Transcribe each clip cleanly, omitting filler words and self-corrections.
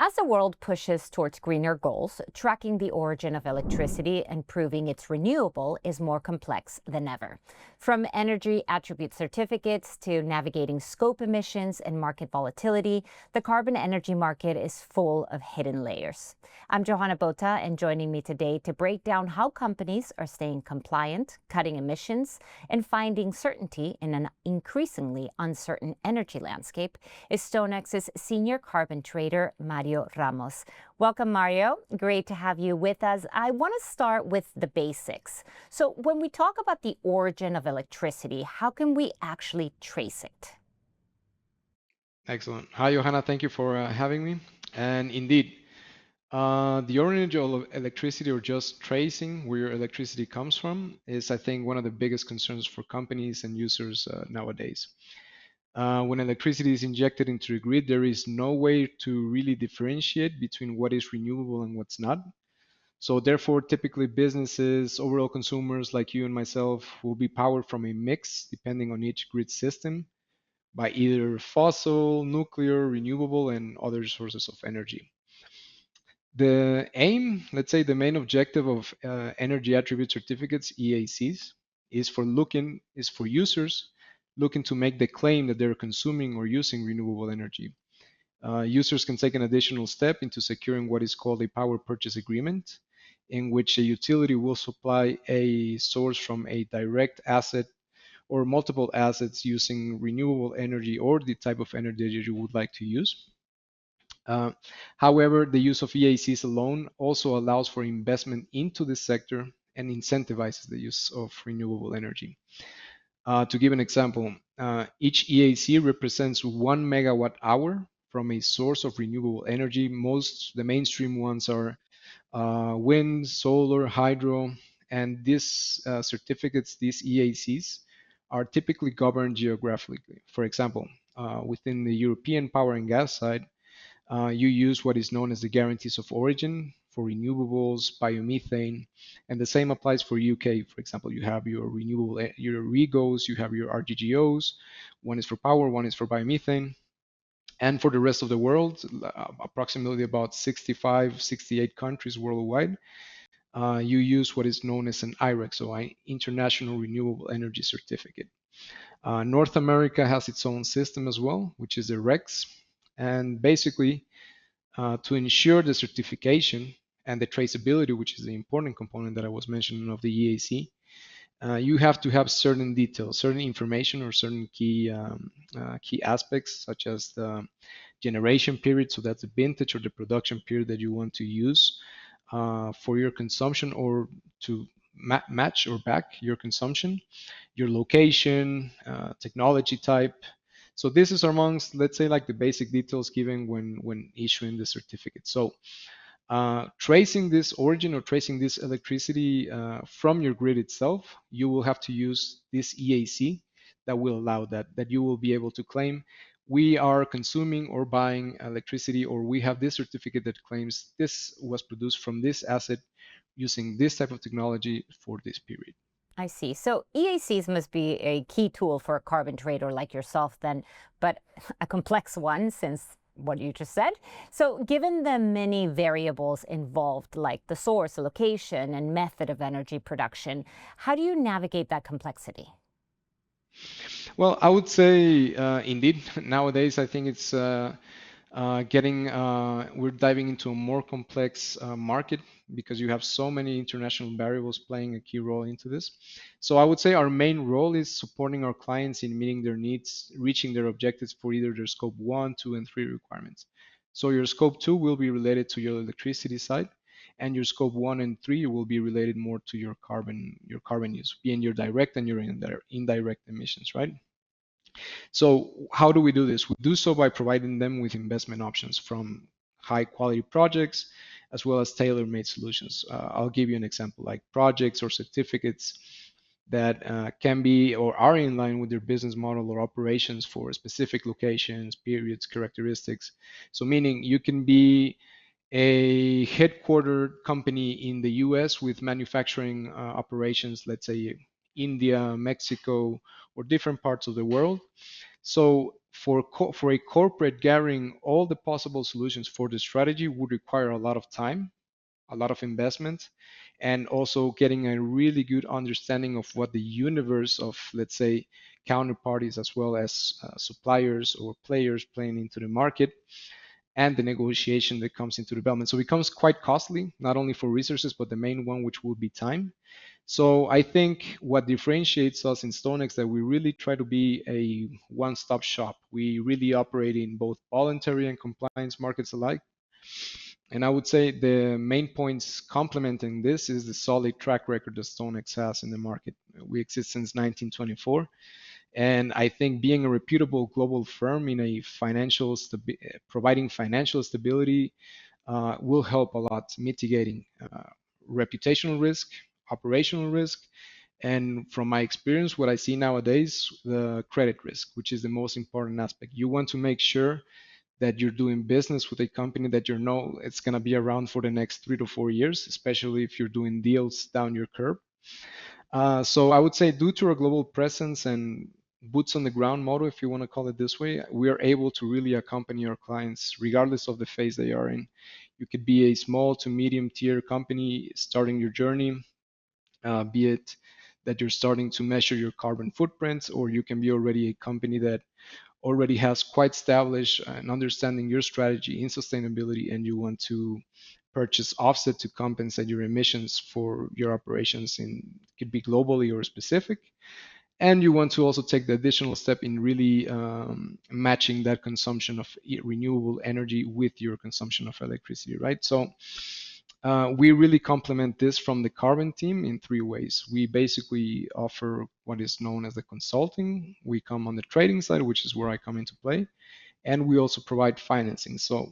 As the world pushes towards greener goals, tracking the origin of electricity and proving it's renewable is more complex than ever. From energy attribute certificates to navigating scope emissions and market volatility, the carbon energy market is full of hidden layers. I'm Johanna Bota, and joining me today to break down how companies are staying compliant, cutting emissions, and finding certainty in an increasingly uncertain energy landscape is StoneX's Senior Carbon Trader, Mario Ramos. Welcome, Mario. Great to have you with us. I want to start with the basics. So when we talk about the origin of electricity, how can we actually trace it? Excellent. Hi, Johanna. Thank you for having me. And indeed, the origin of electricity, or just tracing where electricity comes from, is, I think, one of the biggest concerns for companies and users nowadays. When electricity is injected into the grid, there is no way to really differentiate between what is renewable and what's not. So therefore, typically businesses, overall consumers like you and myself, will be powered from a mix, depending on each grid system, by either fossil, nuclear, renewable, and other sources of energy. The aim, let's say the main objective of energy attribute certificates, EACs, is for users looking to make the claim that they're consuming or using renewable energy. Users can take an additional step into securing what is called a power purchase agreement, in which a utility will supply a source from a direct asset or multiple assets using renewable energy or the type of energy that you would like to use. However, the use of EACs alone also allows for investment into this sector and incentivizes the use of renewable energy. To give an example, each EAC represents 1 megawatt hour from a source of renewable energy. The mainstream ones are wind, solar, hydro, and these certificates, these EACs, are typically governed geographically. For example, within the European power and gas side, you use what is known as the guarantees of origin for renewables, biomethane, and the same applies for UK. For example, you have your renewable, your REGOs, you have your RGGOs. One is for power, one is for biomethane. And for the rest of the world, approximately about 65, 68 countries worldwide, you use what is known as an IREC, so an International Renewable Energy Certificate. North America has its own system as well, which is the RECs. And basically, to ensure the certification and the traceability, which is the important component that I was mentioning of the EAC, you have to have certain details, certain information, or certain key aspects, such as the generation period. So that's the vintage or the production period that you want to use for your consumption, or to match or back your consumption, your location, technology type. So this is amongst, let's say, like the basic details given when issuing the certificate. So tracing this origin or tracing this electricity from your grid itself, you will have to use this EAC that will allow that you will be able to claim we are consuming or buying electricity, or we have this certificate that claims this was produced from this asset using this type of technology for this period. I see. So EACs must be a key tool for a carbon trader like yourself then, but a complex one since what you just said. So given the many variables involved, like the source, location, and method of energy production, how do you navigate that complexity? Well, I would say indeed, nowadays I think it's we're diving into a more complex market because you have so many international variables playing a key role into this. So I would say our main role is supporting our clients in meeting their needs, reaching their objectives for either their scope 1, 2, and 3 requirements. So your scope 2 will be related to your electricity side, and your scope 1 and 3 will be related more to your carbon use, being your direct and your indirect emissions, right? So how do we do this? We do so by providing them with investment options from high quality projects as well as tailor-made solutions. I'll give you an example, like projects or certificates that can be or are in line with their business model or operations for specific locations, periods, characteristics. So meaning you can be a headquartered company in the US with manufacturing operations, let's say India, Mexico, or different parts of the world. So for a corporate gathering all the possible solutions for the strategy would require a lot of time, a lot of investment, and also getting a really good understanding of what the universe of, let's say, counterparties as well as suppliers or players playing into the market, and the negotiation that comes into development. So it becomes quite costly, not only for resources, but the main one, which will be time. So I think what differentiates us in StoneX that we really try to be a one-stop shop. We really operate in both voluntary and compliance markets alike. And I would say the main points complementing this is the solid track record that StoneX has in the market. We exist since 1924. And I think being a reputable global firm in a providing financial stability will help a lot mitigating reputational risk, operational risk, and from my experience, what I see nowadays, the credit risk, which is the most important aspect. You want to make sure that you're doing business with a company that you know it's going to be around for the next 3 to 4 years, especially if you're doing deals down your curve. So I would say due to our global presence and boots on the ground model, if you want to call it this way, we are able to really accompany our clients regardless of the phase they are in. You could be a small to medium tier company starting your journey, be it that you're starting to measure your carbon footprints, or you can be already a company that already has quite established and understanding your strategy in sustainability, and you want to purchase offset to compensate your emissions for your operations in could be globally or specific, and you want to also take the additional step in really matching that consumption of renewable energy with your consumption of electricity, right? So we really complement this from the carbon team in three ways. We basically offer what is known as the consulting. We come on the trading side, which is where I come into play, and we also provide financing. So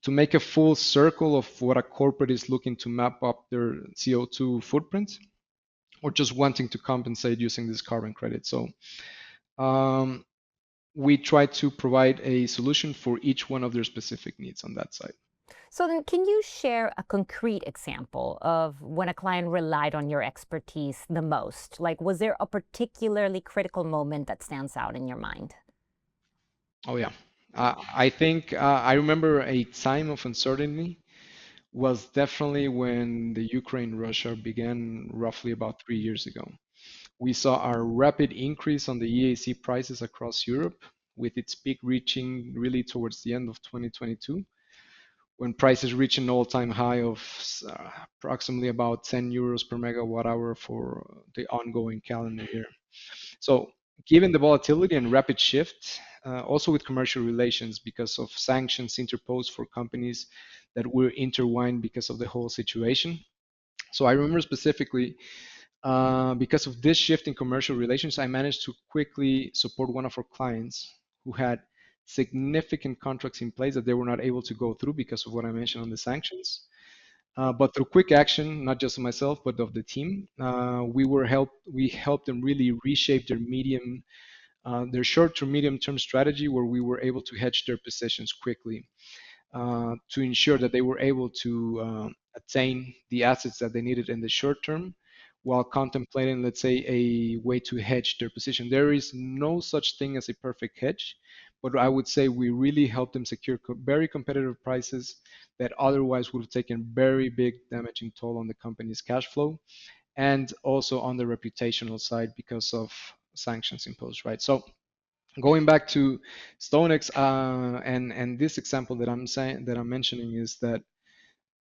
to make a full circle of what a corporate is looking to map up their CO2 footprint, or just wanting to compensate using this carbon credit. So um, we try to provide a solution for each one of their specific needs on that side. So then, can you share a concrete example of when a client relied on your expertise the most? Like, was there a particularly critical moment that stands out in your mind? Oh yeah, I think I remember a time of uncertainty was definitely when the Ukraine-Russia began roughly about 3 years ago. We saw a rapid increase on the EAC prices across Europe, with its peak reaching really towards the end of 2022, when prices reached an all-time high of approximately about 10 euros per megawatt hour for the ongoing calendar year. So, given the volatility and rapid shift, also with commercial relations because of sanctions interposed for companies that were intertwined because of the whole situation. So I remember specifically because of this shift in commercial relations, I managed to quickly support one of our clients who had significant contracts in place that they were not able to go through because of what I mentioned on the sanctions. But through quick action, not just of myself, but of the team, we helped them really reshape their short to medium term strategy, where we were able to hedge their positions quickly to ensure that they were able to attain the assets that they needed in the short term while contemplating, let's say, a way to hedge their position. There is no such thing as a perfect hedge, but I would say we really helped them secure very competitive prices that otherwise would have taken very big damaging toll on the company's cash flow and also on the reputational side because of sanctions imposed, right? So going back to StoneX and this example that I'm mentioning is that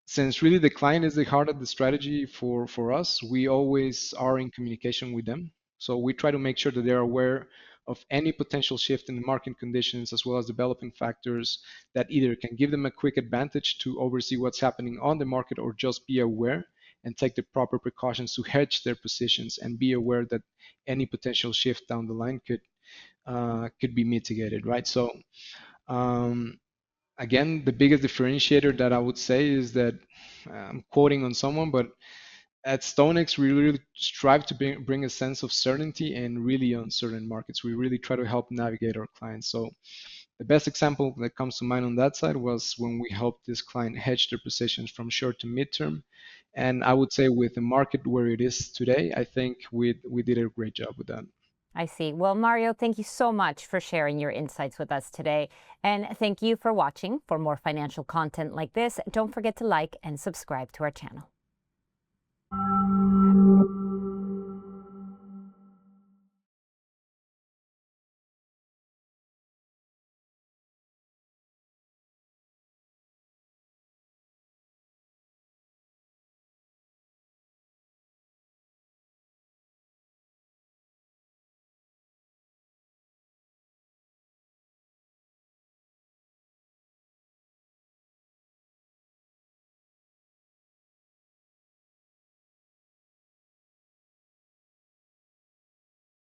since really the client is the heart of the strategy for us, we always are in communication with them. So we try to make sure that they're aware of any potential shift in the market conditions as well as developing factors that either can give them a quick advantage to oversee what's happening on the market or just be aware and take the proper precautions to hedge their positions and be aware that any potential shift down the line could be mitigated, right? So um, again, the biggest differentiator that I would say is that I'm quoting on someone, but at StoneX, we really strive to bring a sense of certainty in really uncertain markets. We really try to help navigate our clients. So the best example that comes to mind on that side was when we helped this client hedge their positions from short to midterm. And I would say with the market where it is today, I think we did a great job with that. I see. Well, Mario, thank you so much for sharing your insights with us today. And thank you for watching. For more financial content like this, don't forget to like and subscribe to our channel.